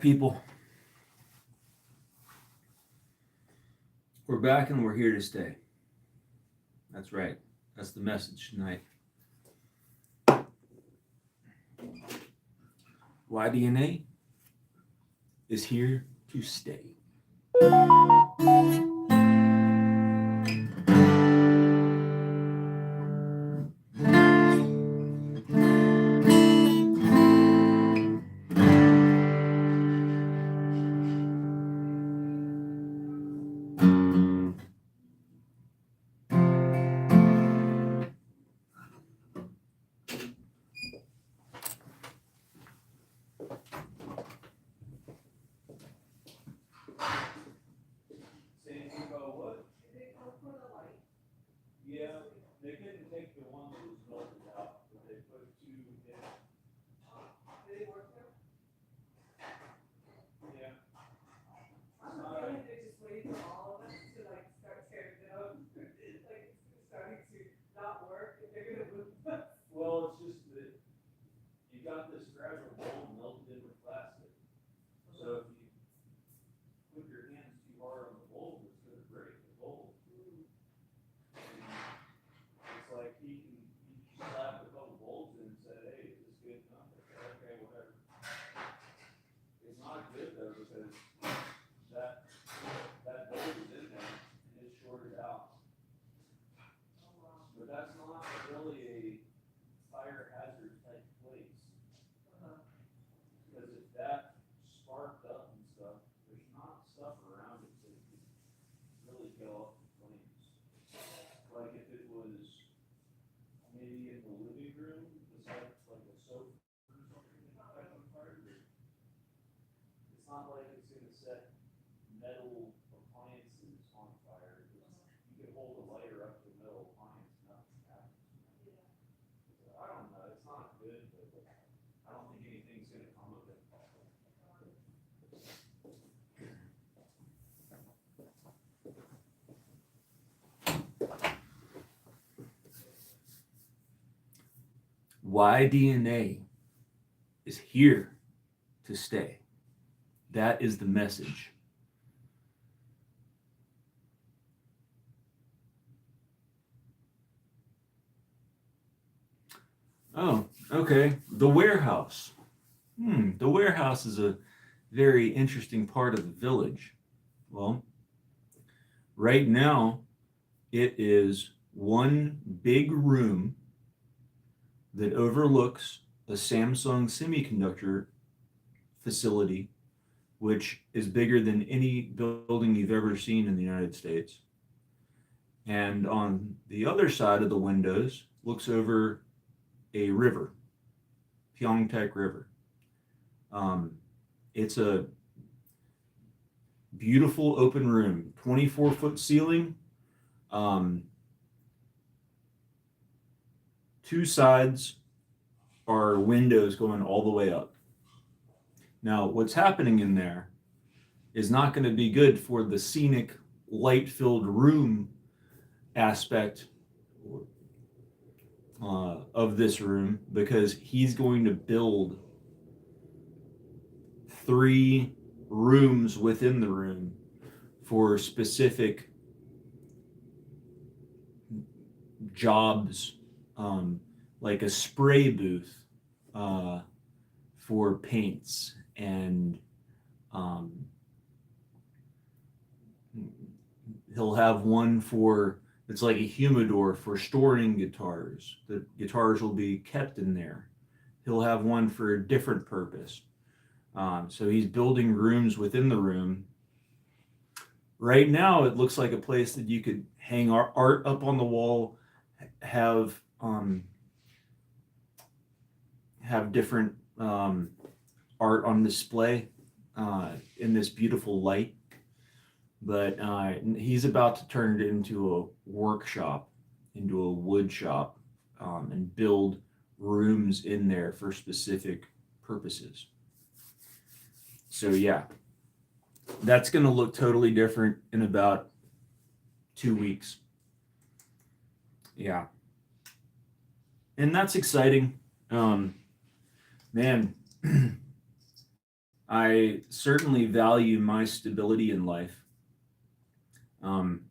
People, we're back and we're here to stay. That's right. That's the message tonight. YDNA is here to stay. San Diego what? Yeah, they couldn't take the one that was melted out, but they put two in. Yeah. Well, it's just that you got this fragile mold melted in with plastic. So if you put your hands too hard on the mold, it's gonna break the mold. It's like he slapped a couple bolts in and said, hey, is this good enough? I said, okay, whatever. It's not good though, because that bolt is in there and it's shorted out. But that's not really a fire hazard type place. Because if that sparked up and stuff, there's not stuff around it that could really go up in flames. Like if it was maybe in the living room, beside like a sofa or something that got on fire, it's not like it's gonna set metal appliances on fire. You could hold a lighter up to a metal appliance, nothing happens. So I don't know, it's not good, but I don't think anything's gonna come of it. YDNA is here to stay. That is the message. Oh, okay. The warehouse. The warehouse is a very interesting part of the village. Well, right now, it is one big room that overlooks a Samsung semiconductor facility, which is bigger than any building you've ever seen in the United States. And on the other side of the windows looks over a river, Pyeongtaek River. It's a beautiful open room, 24-foot ceiling. Two sides are windows going all the way up. Now, what's happening in there is not going to be good for the scenic, light-filled room aspect of this room, because he's going to build 3 rooms within the room for specific jobs, like a spray booth for paints, and he'll have one for, it's like a humidor for storing guitars. The guitars will be kept in there. He'll have one for a different purpose. So he's building rooms within the room. Right now, it looks like a place that you could hang art up on the wall, have different art on display in this beautiful light. But he's about to turn it into a workshop, into a wood shop, and build rooms in there for specific purposes. So yeah, that's going to look totally different in about 2 weeks. Yeah. And that's exciting. Man, I certainly value my stability in life.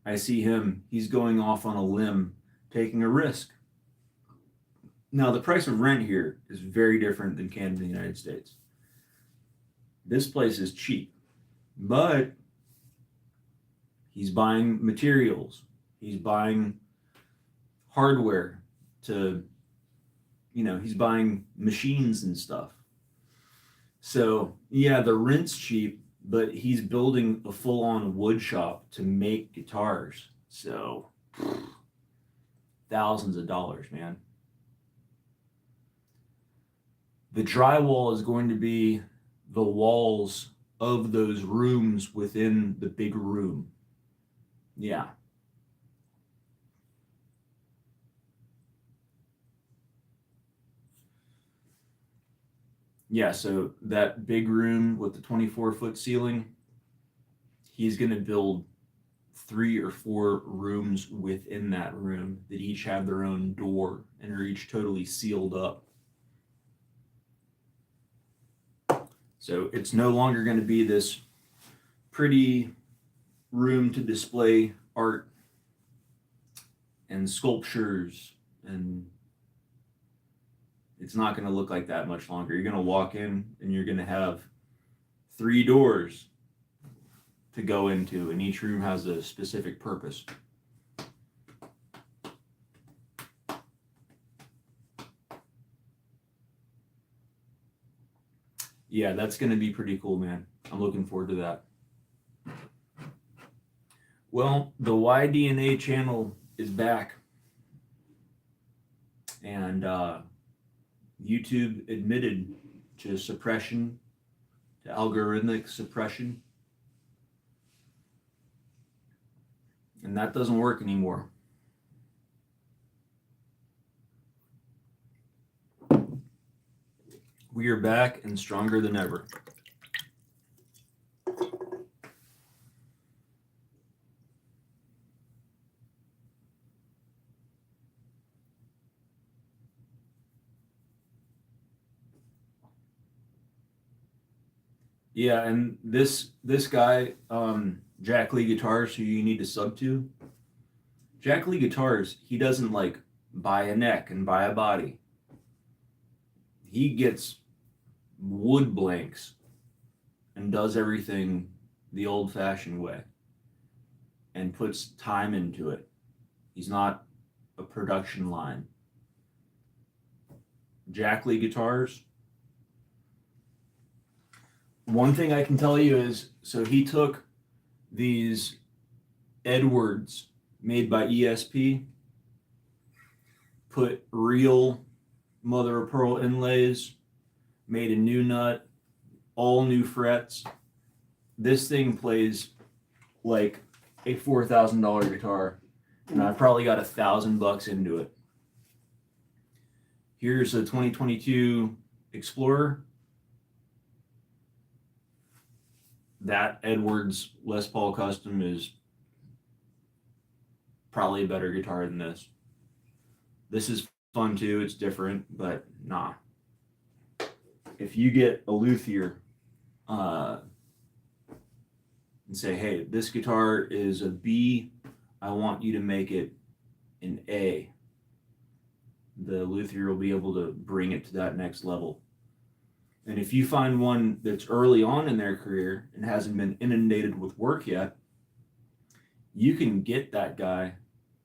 I see him, he's going off on a limb, taking a risk. Now, the price of rent here is very different than Canada and the United States. This place is cheap, but he's buying materials, he's buying hardware to, he's buying machines and stuff. So, yeah, the rent's cheap, but he's building a full on wood shop to make guitars. So, thousands of dollars, man. The drywall is going to be the walls of those rooms within the big room. Yeah. Yeah, so that big room with the 24-foot ceiling, he's going to build 3 or 4 rooms within that room that each have their own door and are each totally sealed up. So it's no longer going to be this pretty room to display art and sculptures, and it's not going to look like that much longer. You're going to walk in and you're going to have 3 doors to go into, and each room has a specific purpose. Yeah, that's going to be pretty cool, man. I'm looking forward to that. Well, the YDNA channel is back, and YouTube admitted to suppression, to algorithmic suppression, and that doesn't work anymore. We are back and stronger than ever. Yeah, and this guy, Jack Lee Guitars, who you need to sub to, Jack Lee Guitars, he doesn't like buy a neck and buy a body. He gets wood blanks and does everything the old-fashioned way and puts time into it. He's not a production line. Jack Lee Guitars, one thing I can tell you is, so he took these Edwards made by ESP, put real mother of pearl inlays, made a new nut, all new frets. This thing plays like a $4,000 guitar, and I probably got $1,000 into it. Here's a 2022 Explorer. That Edwards Les Paul Custom is probably a better guitar than this. This is fun too, it's different, but nah. If you get a luthier and say, hey, this guitar is a B, I want you to make it an A, the luthier will be able to bring it to that next level. And if you find one that's early on in their career and hasn't been inundated with work yet, you can get that guy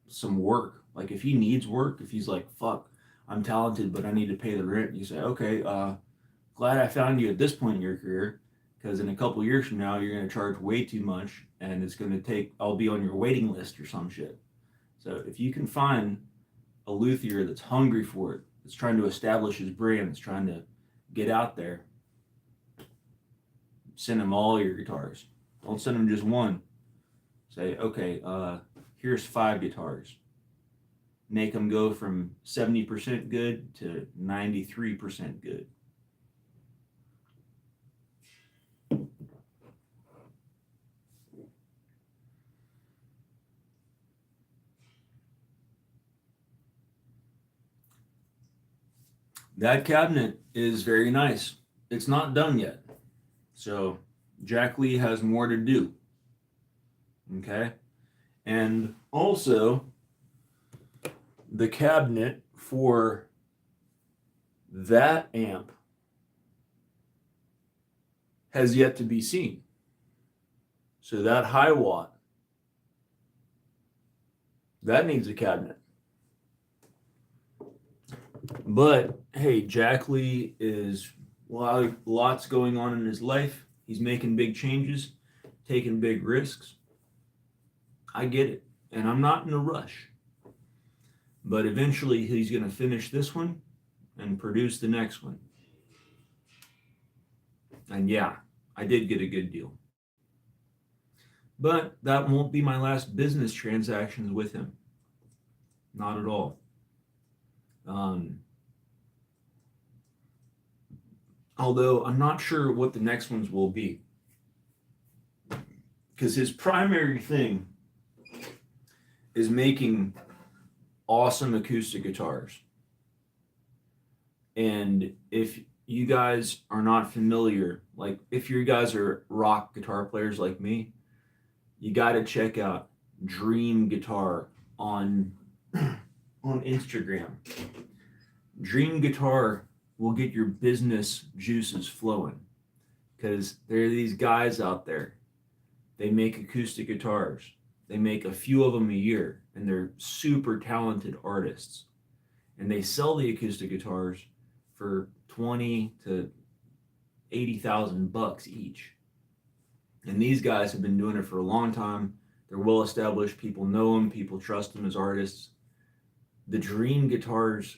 some work. Like if he needs work, if he's like, fuck, I'm talented, but I need to pay the rent, you say, okay, glad I found you at this point in your career, because in a couple years from now, you're going to charge way too much, and it's going to take, I'll be on your waiting list or some shit. So if you can find a luthier that's hungry for it, that's trying to establish his brand, that's trying to get out there, send him all your guitars. Don't send him just one. Say, okay, here's 5 guitars. Make them go from 70% good to 93% good. That cabinet is very nice. It's not done yet. So Jack Lee has more to do. Okay. And also, the cabinet for that amp has yet to be seen. So that high watt, that needs a cabinet. But hey, Jack Lee is lots going on in his life. He's making big changes, taking big risks. I get it. And I'm not in a rush. But eventually he's going to finish this one and produce the next one. And yeah, I did get a good deal. But that won't be my last business transactions with him. Not at all. Although I'm not sure what the next ones will be. Because his primary thing is making awesome acoustic guitars. And if you guys are not familiar, like if you guys are rock guitar players like me, you got to check out Dream Guitar on Instagram. Dream Guitar will get your business juices flowing, because there are these guys out there. They make acoustic guitars. They make a few of them a year, and they're super talented artists. And they sell the acoustic guitars for 20 to 80,000 bucks each. And these guys have been doing it for a long time. They're well established. People know them. People trust them as artists. The Dream Guitars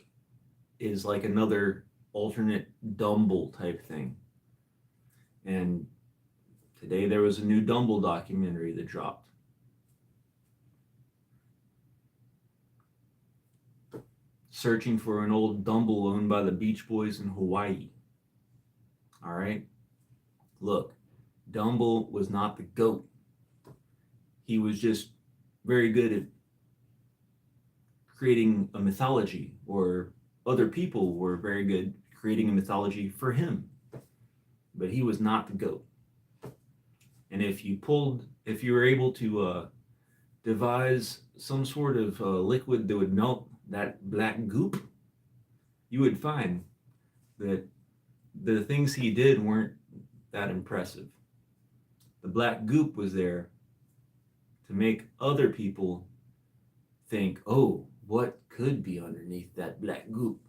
is like another alternate Dumble type thing. And today there was a new Dumble documentary that dropped. Searching for an old Dumble owned by the Beach Boys in Hawaii. All right? Look, Dumble was not the GOAT. He was just very good at creating a mythology, or other people were very good at creating a mythology for him. But he was not the GOAT. And if you were able to devise some sort of liquid that would melt that black goop, you would find that the things he did weren't that impressive. The black goop was there to make other people think, oh, what could be underneath that black goop?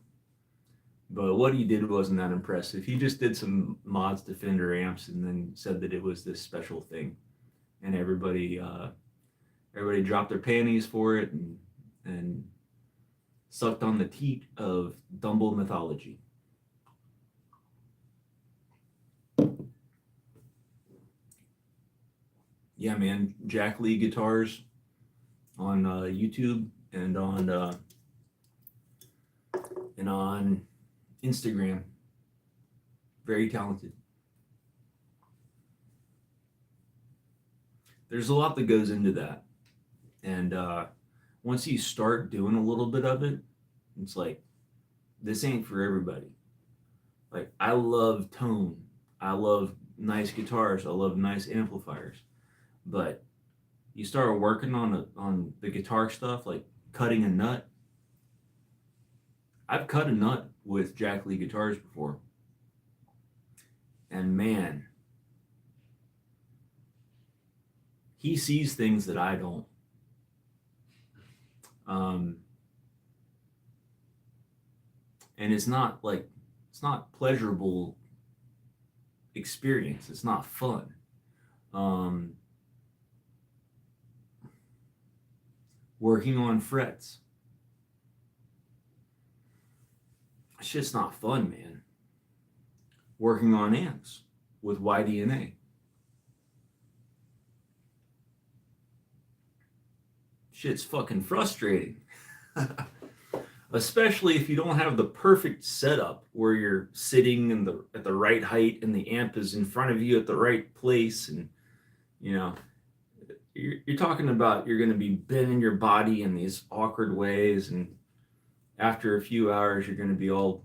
But what he did wasn't that impressive. He just did some mods to Fender amps and then said that it was this special thing. And everybody dropped their panties for it and sucked on the teat of Dumble mythology. Yeah, man, Jack Lee Guitars on YouTube and on Instagram. Very talented. There's a lot that goes into that. And once you start doing a little bit of it, it's like, this ain't for everybody. Like, I love tone. I love nice guitars. I love nice amplifiers. But you start working on the guitar stuff, like cutting a nut. I've cut a nut with Jack Lee guitars before. And man, he sees things that I don't. And it's not pleasurable experience. It's not fun. Working on frets. It's just not fun, man. Working on amps with YDNA. Shit's fucking frustrating. Especially if you don't have the perfect setup where you're sitting at the right height and the amp is in front of you at the right place, and you're talking about you're going to be bending your body in these awkward ways, and after a few hours you're going to be all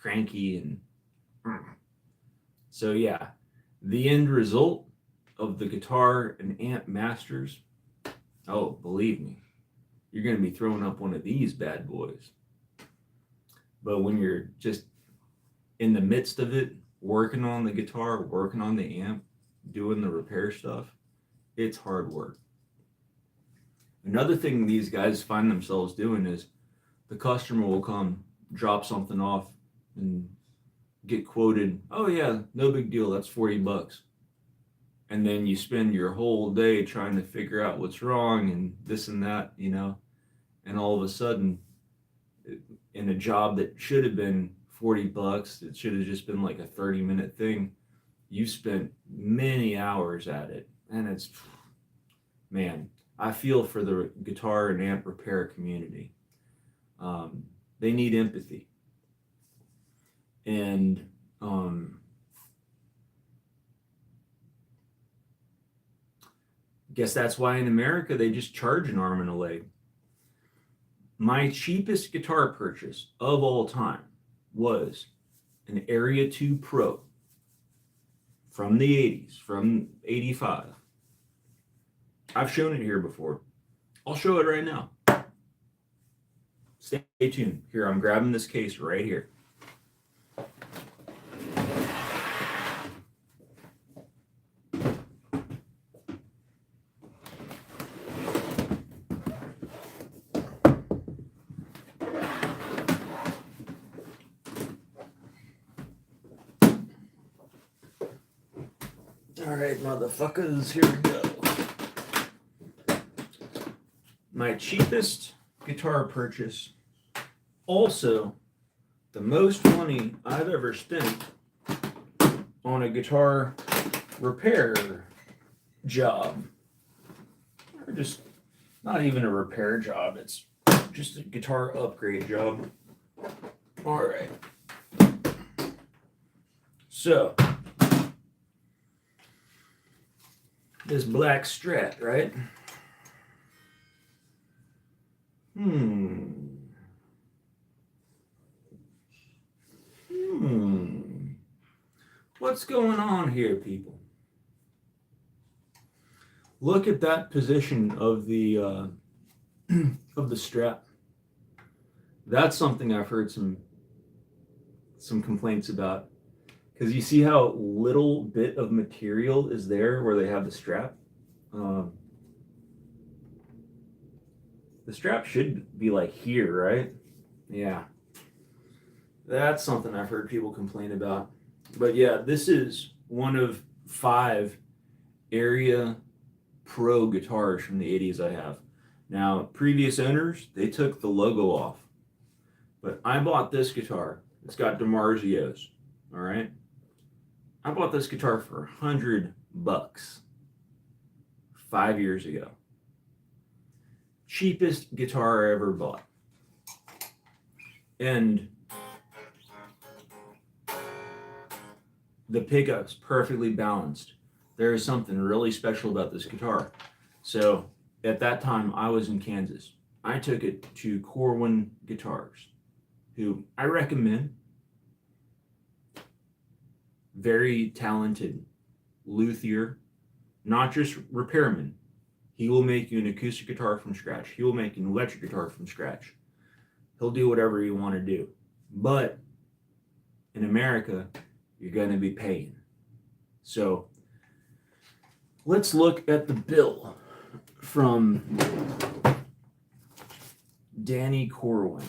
cranky and So yeah, the end result of the guitar and amp masters, oh, believe me, you're going to be throwing up one of these bad boys. But when you're just in the midst of it, working on the guitar, working on the amp, doing the repair stuff, it's hard work. Another thing these guys find themselves doing is the customer will come, drop something off, and get quoted, oh yeah, no big deal, that's $40. And then you spend your whole day trying to figure out what's wrong and this and that, and all of a sudden, in a job that should have been $40, it should have just been like a 30-minute thing, you spent many hours at it. And it's, man, I feel for the guitar and amp repair community. They need empathy. And guess that's why in America they just charge an arm and a leg. My cheapest guitar purchase of all time was an Area 2 Pro from the 80s, from 85. I've shown it here before. I'll show it right now. Stay tuned. Here, I'm grabbing this case right here. All right, motherfuckers, here we go. My cheapest guitar purchase, also the most money I've ever spent on a guitar repair job. Or just not even a repair job, it's just a guitar upgrade job. All right. So, this black Strat, right? What's going on here, people? Look at that position of the of the strap. That's something I've heard some complaints about, because you see how little bit of material is there where they have the strap. The strap should be like here, right? Yeah. That's something I've heard people complain about. But yeah, this is one of 5 Area Pro guitars from the 80s I have. Now, previous owners, they took the logo off. But I bought this guitar. It's got DiMarzio's, all right? I bought this guitar for $100 5 years ago. Cheapest guitar I ever bought. And the pickup's perfectly balanced. There is something really special about this guitar. So at that time, I was in Kansas. I took it to Corwin Guitars, who I recommend. Very talented luthier, not just repairman. He will make you an acoustic guitar from scratch. He will make an electric guitar from scratch. He'll do whatever you want to do. But in America, you're going to be paying. So let's look at the bill from Danny Corwin.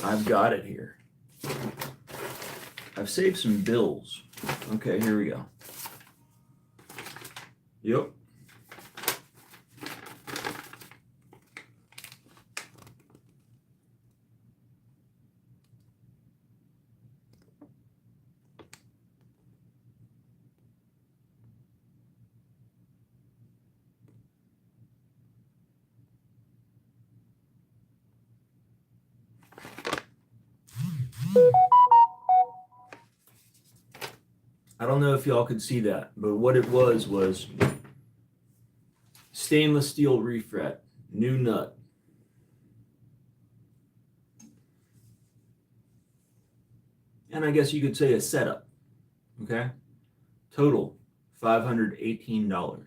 I've got it here. I've saved some bills. Okay, here we go. Yep. I don't know if y'all could see that, but what it was stainless steel refret, new nut. And I guess you could say a setup, okay? Total $518.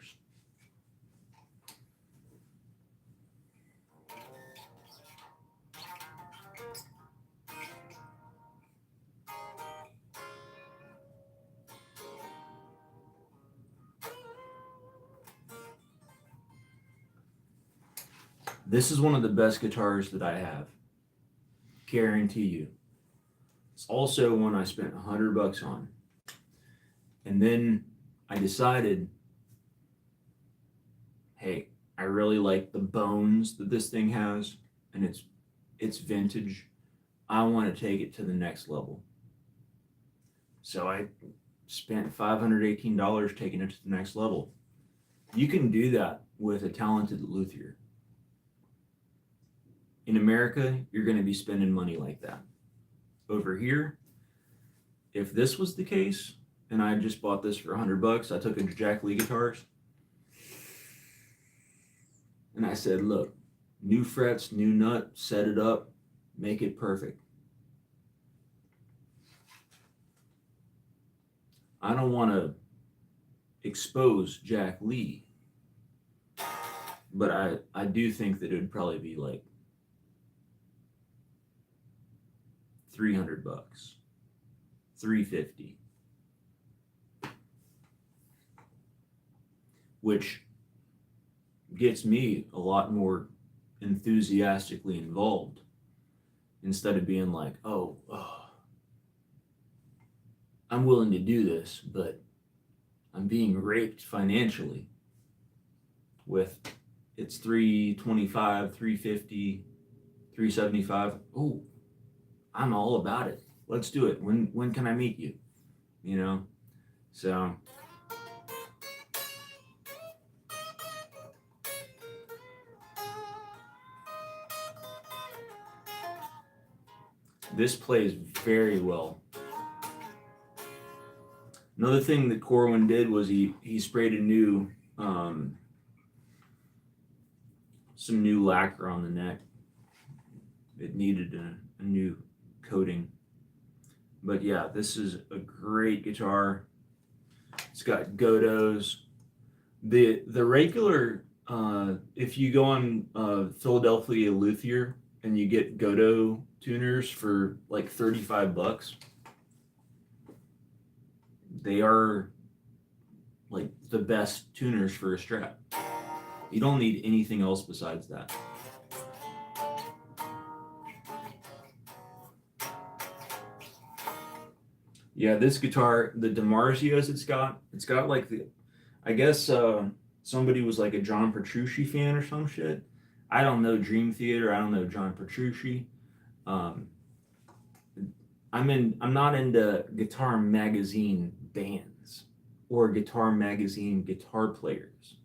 This is one of the best guitars that I have. Guarantee you. It's also one I spent $100 on. And then I decided, hey, I really like the bones that this thing has, and it's vintage. I want to take it to the next level. So I spent $518 taking it to the next level. You can do that with a talented luthier. In America, you're going to be spending money like that. Over here, if this was the case, and I just bought this for $100, I took a Jack Lee guitars, and I said, look, new frets, new nut, set it up, make it perfect. I don't want to expose Jack Lee, but I do think that it would probably be like $300, $350, which gets me a lot more enthusiastically involved instead of being like, oh, I'm willing to do this, but I'm being raped financially with it's 325, 350, 375. Oh, I'm all about it. Let's do it. When can I meet you? You know? So this plays very well. Another thing that Corwin did was he sprayed a new some new lacquer on the neck. It needed a new coating. But yeah, this is a great guitar. It's got Godos. The regular if you go on Philadelphia Luthier and you get Godo tuners for like $35, they are like the best tuners for a Strat. You don't need anything else besides that. Yeah, this guitar, the DiMarzios it's got like the, I guess somebody was like a John Petrucci fan or some shit. I don't know Dream Theater. I don't know John Petrucci. Um, I'm not into Guitar Magazine bands or Guitar Magazine guitar players.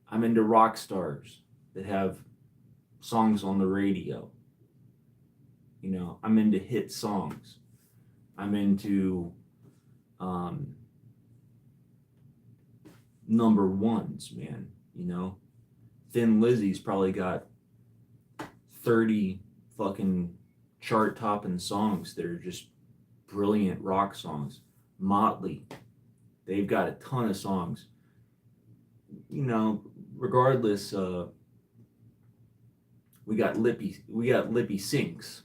I'm into rock stars that have songs on the radio. You know, I'm into hit songs. I'm into number ones, man. You know, Thin Lizzy's probably got 30 fucking chart topping songs that are just brilliant rock songs. Motley, they've got a ton of songs. You know, regardless, we got Lippy Sinks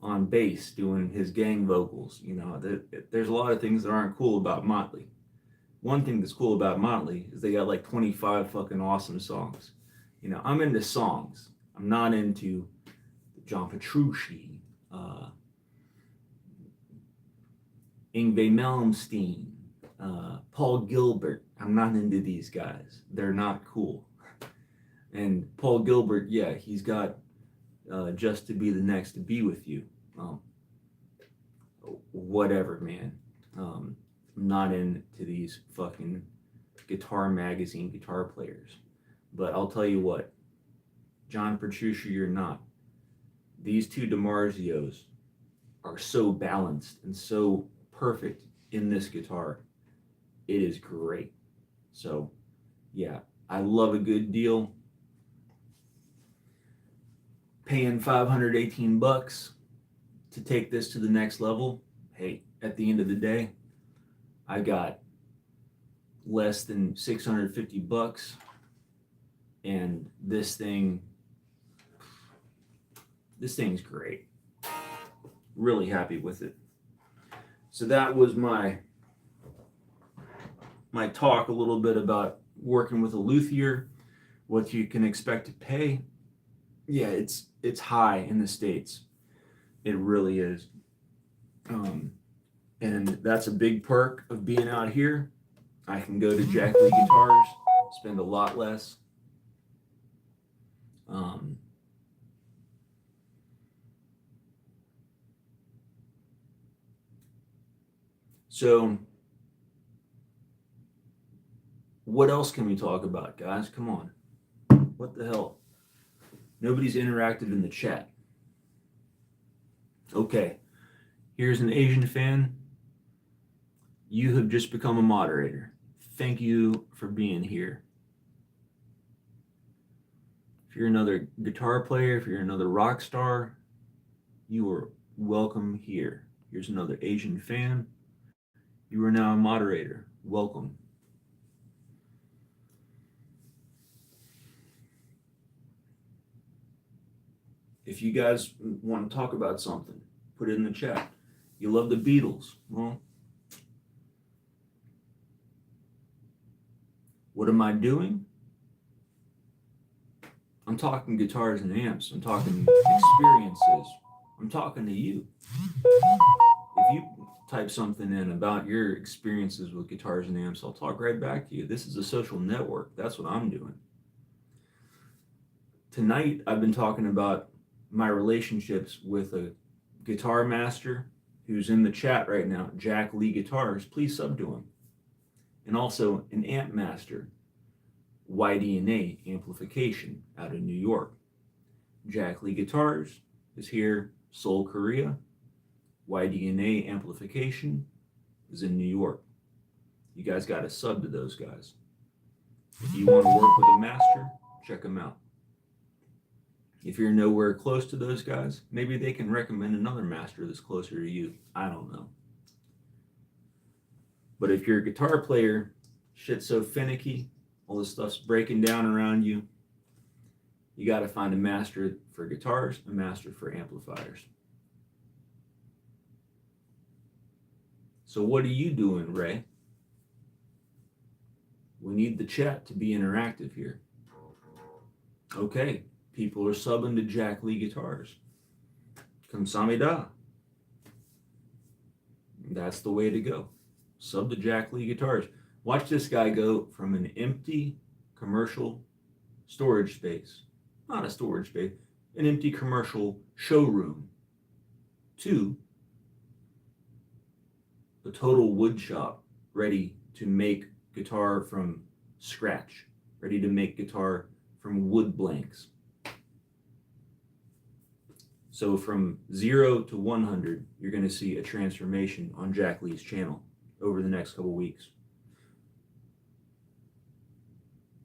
on bass doing his gang vocals. You know, there's a lot of things that aren't cool about Motley. One thing that's cool about Motley is they got like 25 fucking awesome songs. You know, I'm into songs. I'm not into John Petrucci, Yngwie Malmsteen, Paul Gilbert. I'm not into these guys. They're not cool. And Paul Gilbert, yeah, he's got Just to Be the Next to Be With You. Whatever, man. I'm not into these fucking Guitar Magazine guitar players. But I'll tell you what, John Petrucci or not, these two DiMarzios are so balanced and so perfect in this guitar. It is great. So, yeah, I love a good deal. Paying $518 to take this to the next level. Hey, at the end of the day, I got less than $650, and this thing's great. Really happy with it. So that was my talk a little bit about working with a luthier, what you can expect to pay. Yeah, it's high in the States. It really is. And that's a big perk of being out here. I can go to Jack Lee Guitars, spend a lot less. So what else can we talk about, guys? Come on. What the hell? Nobody's interactive in the chat. Okay. Here's an Asian fan. You have just become a moderator. Thank you for being here. If you're another guitar player, if you're another rock star, you are welcome here. Here's another Asian fan. You are now a moderator. Welcome. If you guys want to talk about something, put it in the chat. You love the Beatles. Well, what am I doing? I'm talking guitars and amps. I'm talking experiences. I'm talking to you. If you type something in about your experiences with guitars and amps, I'll talk right back to you. This is a social network. That's what I'm doing. Tonight, I've been talking about my relationships with a guitar master who's in the chat right now, Jack Lee Guitars. Please sub to him. And also an amp master, YDNA Amplification out of New York. Jack Lee Guitars is here, Seoul, Korea. YDNA Amplification is in New York. You guys got to sub to those guys. If you want to work with a master, check them out. If you're nowhere close to those guys, maybe they can recommend another master that's closer to you. I don't know. But if you're a guitar player, shit's so finicky, all this stuff's breaking down around you, you got to find a master for guitars, a master for amplifiers. So what are you doing, Ray? We need the chat to be interactive here. Okay, people are subbing to Jack Lee Guitars. Kamsahamnida. That's the way to go. Sub to Jack Lee Guitars. Watch this guy go from an empty commercial storage space, not a storage space, an empty commercial showroom, to the total wood shop, ready to make guitar from scratch, ready to make guitar from wood blanks. So from 0 to 100, you're going to see a transformation on Jack Lee's channel over the next couple weeks.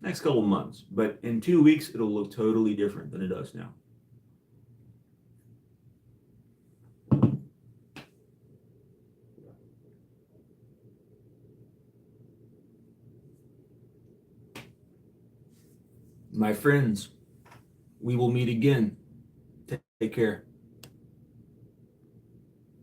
Next couple months. But in 2 weeks, it'll look totally different than it does now. My friends, we will meet again. Take care.